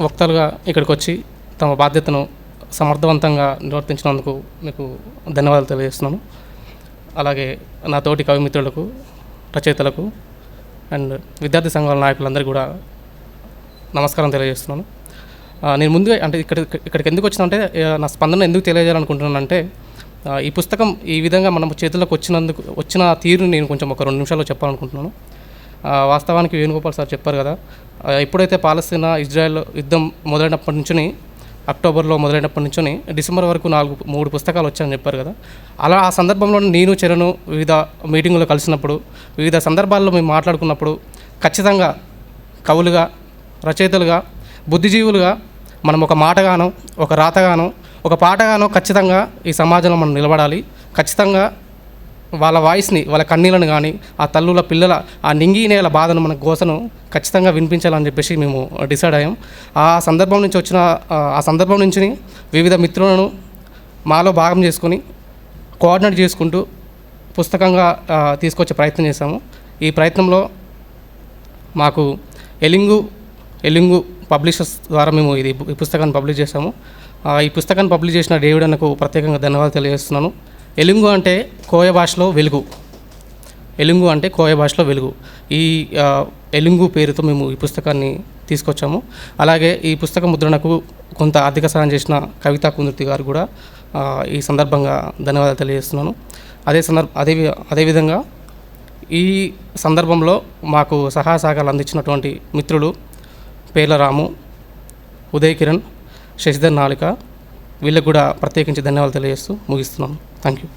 వక్తలుగా ఇక్కడికి వచ్చి తమ బాధ్యతను సమర్థవంతంగా నిర్వర్తించినందుకు మీకు ధన్యవాదాలు తెలియజేస్తున్నాను. అలాగే నా తోటి కవి మిత్రులకు, రచయితలకు అండ్ విద్యార్థి సంఘాల నాయకులందరికీ కూడా నమస్కారం తెలియజేస్తున్నాను. నేను ముందుగా అంటే ఇక్కడికి ఎందుకు వచ్చినంటే నా స్పందన ఎందుకు తెలియజేయాలనుకుంటున్నానంటే ఈ పుస్తకం ఈ విధంగా మనం చేతుల్లోకి వచ్చిన తీరుని నేను కొంచెం ఒక 2 నిమిషాల్లో చెప్పాలనుకుంటున్నాను. వాస్తవానికి వేణుగోపాల్ సార్ చెప్పారు కదా, ఎప్పుడైతే పాలస్తీనా ఇజ్రాయెల్ యుద్ధం మొదలైనప్పటి నుంచి, అక్టోబర్లో మొదలైనప్పటి నుంచి డిసెంబర్ వరకు 3 పుస్తకాలు వచ్చాయని చెప్పారు కదా. అలా ఆ సందర్భంలో నేను చరణ్ వివిధ మీటింగులో కలిసినప్పుడు, వివిధ సందర్భాల్లో మేము మాట్లాడుకున్నప్పుడు ఖచ్చితంగా కవులుగా, రచయితలుగా, బుద్ధిజీవులుగా మనం ఒక మాటగానో, ఒక రాతగానో, ఒక పాటగానో ఖచ్చితంగా ఈ సమాజంలో మనం నిలబడాలి. ఖచ్చితంగా వాళ్ళ వాయిస్ని, వాళ్ళ కన్నీళ్ళను కానీ, ఆ తల్లుల పిల్లల ఆ నింగి నేల బాధను, మన గోసను ఖచ్చితంగా వినిపించాలని చెప్పేసి మేము డిసైడ్ అయ్యాం. ఆ సందర్భం నుంచి వివిధ మిత్రులను మాలో భాగం చేసుకొని కోఆర్డినేట్ చేసుకుంటూ పుస్తకంగా తీసుకొచ్చే ప్రయత్నం చేశాము. ఈ ప్రయత్నంలో మాకు ఎలింగు పబ్లిషర్స్ ద్వారా మేము ఈ పుస్తకాన్ని పబ్లిష్ చేశాము. ఈ పుస్తకాన్ని పబ్లిష్ చేసిన డేవిడ్ అన్నకు ప్రత్యేకంగా ధన్యవాదాలు తెలియజేస్తున్నాను. ఎలింగు అంటే కోయ భాషలో వెలుగు. ఈ ఎలింగు పేరుతో మేము ఈ పుస్తకాన్ని తీసుకొచ్చాము. అలాగే ఈ పుస్తక ముద్రణకు కొంత ఆర్థిక సహాయం చేసిన కవితా కుందుర్తి గారు కూడా ఈ సందర్భంగా ధన్యవాదాలు తెలియజేస్తున్నాను. అదేవిధంగా ఈ సందర్భంలో మాకు సహాయ సహకారాలు అందించినటువంటి మిత్రులు పేర్ల రాము, ఉదయ్ కిరణ్, శశిధర్ నాలిక, వీళ్ళకు కూడా ప్రత్యేకించి ధన్యవాదాలు తెలియజేస్తూ ముగిస్తున్నాను. Thank you.